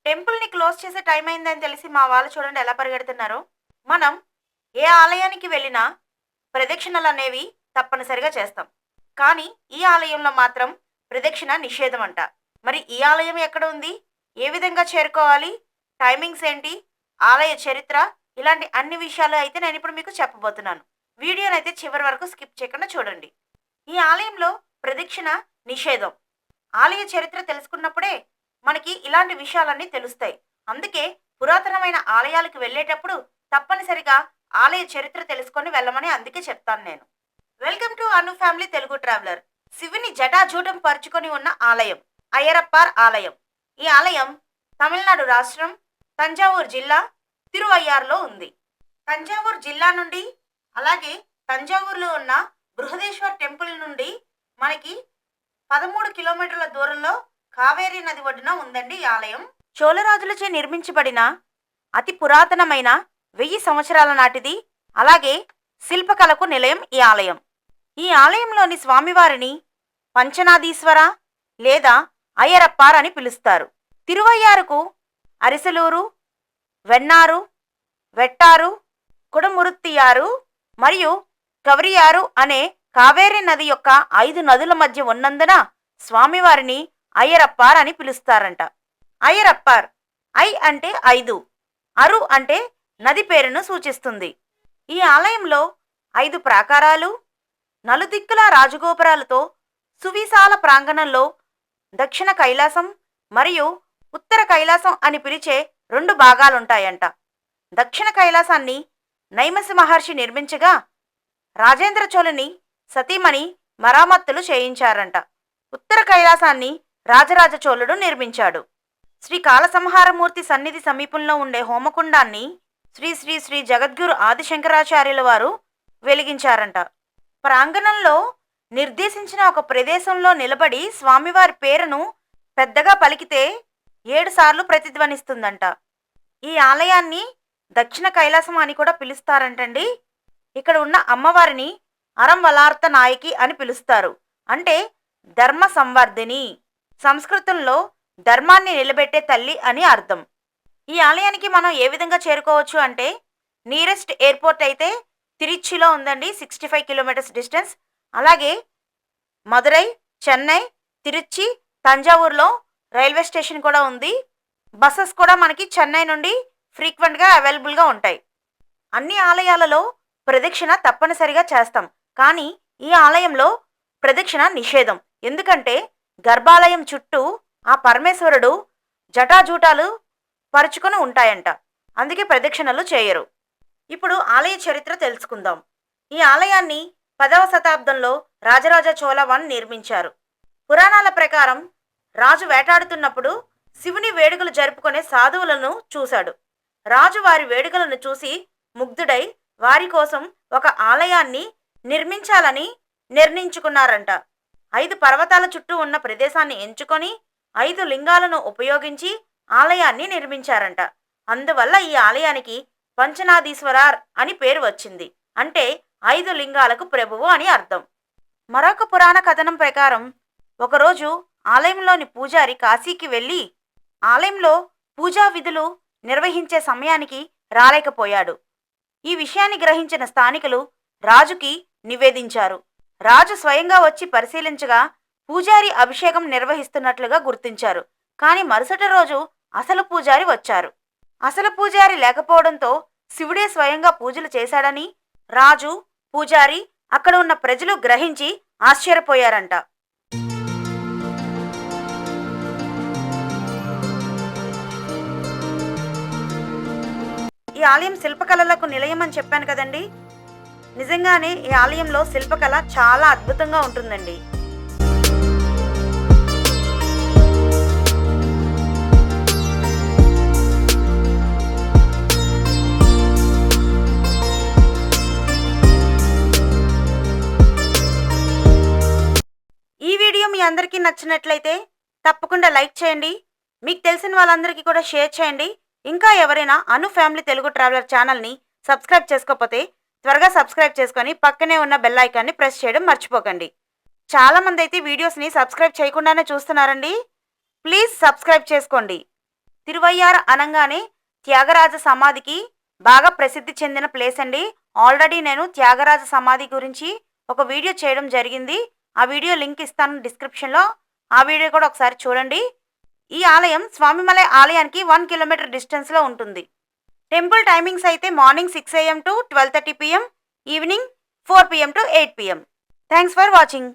టెంపుల్‌ని క్లోజ్ చేసే టైం అయిందని తెలిసి మా వాళ్ళు చూడండి ఎలా పరిగెడుతున్నారో. మనం ఏ ఆలయానికి వెళ్ళినా ప్రదక్షిణలనేవి తప్పనిసరిగా చేస్తాం. కానీ ఈ ఆలయంలో మాత్రం ప్రదక్షిణ నిషేధం అంట. మరి ఈ ఆలయం ఎక్కడ ఉంది? ఏ విధంగా చేరుకోవాలి? టైమింగ్స్ ఏంటి? ఆలయ చరిత్ర ఇలాంటి అన్ని విషయాలు అయితే నేనిప్పుడు మీకు చెప్పబోతున్నాను. వీడియోనైతే చివరి వరకు స్కిప్ చేయకుండా చూడండి. ఈ ఆలయంలో ప్రదక్షిణ నిషేధం. ఆలయ చరిత్ర తెలుసుకున్నప్పుడే మనకి ఇలాంటి విషయాలన్నీ తెలుస్తాయి. అందుకే పురాతనమైన ఆలయాలకు వెళ్ళేటప్పుడు తప్పనిసరిగా ఆలయ చరిత్ర తెలుసుకొని వెళ్ళమని అందుకే చెప్తాను నేను. Welcome to Anu family Telugu traveller. శివుని జటాజూటం పరుచుకొని ఉన్న ఆలయం అయ్యరప్పార్ ఆలయం. ఈ ఆలయం తమిళనాడు రాష్ట్రం తంజావూరు జిల్లా తిరువయ్యారులో ఉంది. తంజావూరు జిల్లా నుండి అలాగే తంజావూరులో ఉన్న బృహదేశ్వర్ టెంపుల్ నుండి మనకి 13 కిలోమీటర్ల దూరంలో కావేరీ నది ఒడ్డున ఉందండి ఈ ఆలయం. చోళరాజులచే నిర్మించబడిన అతి పురాతనమైన 1000 సంవత్సరాల నాటిది. అలాగే శిల్పకళకు నిలయం ఈ ఆలయం. ఈ ఆలయంలోని స్వామివారిని పంచనాదీశ్వర లేదా అయ్యరప్పార్ అని పిలుస్తారు. తిరువయ్యారుకు అరిసెలూరు, వెన్నారు, వెట్టారు, కుడమురుత్తియారు మరియు కవరియారు అనే కావేరీ నది యొక్క 5 నదుల మధ్య ఉన్నందున స్వామివారిని అయ్యరప్పార్ అని పిలుస్తారంట. అయ్యరప్పార్ ఐ అంటే 5, అరు అంటే నది పేరును సూచిస్తుంది. ఈ ఆలయంలో 5 ప్రాకారాలు, నలుదిక్కుల రాజగోపురాలతో సువిశాల ప్రాంగణంలో దక్షిణ కైలాసం మరియు ఉత్తర కైలాసం అని పిలిచే 2 భాగాలుంటాయంట. దక్షిణ కైలాసాన్ని నైమసి మహర్షి నిర్మించగా రాజేంద్ర చోళుని సతీమణి మరామత్తులు చేయించారంట. ఉత్తర కైలాసాన్ని రాజరాజ చోళుడు నిర్మించాడు. శ్రీ కాలసంహారమూర్తి సన్నిధి సమీపంలో ఉండే హోమకుండాన్ని శ్రీ శ్రీ శ్రీ జగద్గురు ఆదిశంకరాచార్యుల వారు వెలిగించారంట. ప్రాంగణంలో నిర్దేశించిన ఒక ప్రదేశంలో నిలబడి స్వామివారి పేరును పెద్దగా పలికితే 7 సార్లు ప్రతిధ్వనిస్తుందంట. ఈ ఆలయాన్ని దక్షిణ కైలాసం అని కూడా పిలుస్తారంటండి. ఇక్కడ ఉన్న అమ్మవారిని అరంవలార్త నాయకి అని పిలుస్తారు. అంటే ధర్మ సంవర్ధిని. సంస్కృతంలో ధర్మాన్ని నిలబెట్టే తల్లి అని అర్థం. ఈ ఆలయానికి మనం ఏ విధంగా చేరుకోవచ్చు అంటే నియరెస్ట్ ఎయిర్పోర్ట్ అయితే తిరుచిలో ఉందండి, 65 కిలోమీటర్స్ డిస్టెన్స్. అలాగే మదురై, చెన్నై, తిరుచి, తంజావూరులో రైల్వే స్టేషన్ కూడా ఉంది. బస్సెస్ కూడా మనకి చెన్నై నుండి ఫ్రీక్వెంట్గా అవైలబుల్గా ఉంటాయి. అన్ని ఆలయాలలో ప్రదక్షిణ తప్పనిసరిగా చేస్తాం. కానీ ఈ ఆలయంలో ప్రదక్షిణ నిషేధం. ఎందుకంటే గర్భాలయం చుట్టూ ఆ పరమేశ్వరుడు జటాజూటాలు పరుచుకొని ఉంటాయంట. అందుకే ప్రదక్షిణలు చేయరు. ఇప్పుడు ఆలయ చరిత్ర తెలుసుకుందాం. ఈ ఆలయాన్ని 10వ శతాబ్దంలో రాజరాజ చోళ I నిర్మించారు. పురాణాల ప్రకారం రాజు వేటాడుతున్నప్పుడు శివుని వేడుకలు జరుపుకునే సాధువులను చూశాడు. రాజు వారి వేడుకలను చూసి ముగ్ధుడై వారి కోసం ఒక ఆలయాన్ని నిర్మించాలని నిర్ణయించుకున్నారంట. 5 పర్వతాల చుట్టూ ఉన్న ప్రదేశాన్ని ఎంచుకొని 5 లింగాలను ఉపయోగించి ఆలయాన్ని నిర్మించారంట. అందువల్ల ఈ ఆలయానికి పంచనాదీశ్వరార్ అని పేరు వచ్చింది. అంటే 5 లింగాలకు ప్రభువు అని అర్థం. మరొక పురాణ కథనం ప్రకారం ఒకరోజు ఆలయంలోని పూజారి కాశీకి వెళ్ళి ఆలయంలో పూజా విధులు నిర్వహించే సమయానికి రాలేకపోయాడు. ఈ విషయాన్ని గ్రహించిన స్థానికులు రాజుకి నివేదించారు. రాజు స్వయంగా వచ్చి పరిశీలించగా పూజారి అభిషేకం నిర్వహిస్తున్నట్లుగా గుర్తించారు. కానీ మరుసటి రోజు అసలు పూజారి వచ్చారు. అసలు పూజారి లేకపోవడంతో శివుడే స్వయంగా పూజలు చేశాడని రాజు, పూజారి, అక్కడ ఉన్న ప్రజలు గ్రహించి ఆశ్చర్యపోయారంట. ఈ ఆలయం శిల్పకళలకు నిలయం అని చెప్పాను కదండి. నిజంగానే ఈ ఆలయంలో శిల్పకళ చాలా అద్భుతంగా ఉంటుందండి. ఈ వీడియో మీ అందరికీ నచ్చినట్లయితే తప్పకుండా లైక్ చేయండి. మీకు తెలిసిన వాళ్ళందరికీ కూడా షేర్ చేయండి. ఇంకా ఎవరైనా అను ఫ్యామిలీ తెలుగు ట్రావెలర్ ఛానల్ని సబ్స్క్రైబ్ చేసుకోకపోతే త్వరగా సబ్స్క్రైబ్ చేసుకొని పక్కనే ఉన్న బెల్ ఐకాన్ని ప్రెస్ చేయడం మర్చిపోకండి. చాలామంది అయితే వీడియోస్ని సబ్స్క్రైబ్ చేయకుండానే చూస్తున్నారండి. ప్లీజ్ సబ్స్క్రైబ్ చేసుకోండి. తిరువయ్యార్ అనగానే త్యాగరాజ సమాధికి బాగా ప్రసిద్ధి చెందిన ప్లేస్ అండి. ఆల్రెడీ నేను త్యాగరాజ సమాధి గురించి ఒక వీడియో చేయడం జరిగింది. ఆ వీడియో లింక్ ఇస్తాను డిస్క్రిప్షన్లో. ఆ వీడియో కూడా ఒకసారి చూడండి. ఈ ఆలయం స్వామిమలై ఆలయానికి 1 కిలోమీటర్ డిస్టెన్స్లో ఉంటుంది. టెంపుల్ టైమింగ్స్ అయితే morning 6 AM to 12:30 PM, evening 4 PM to 8 PM. Thanks for watching.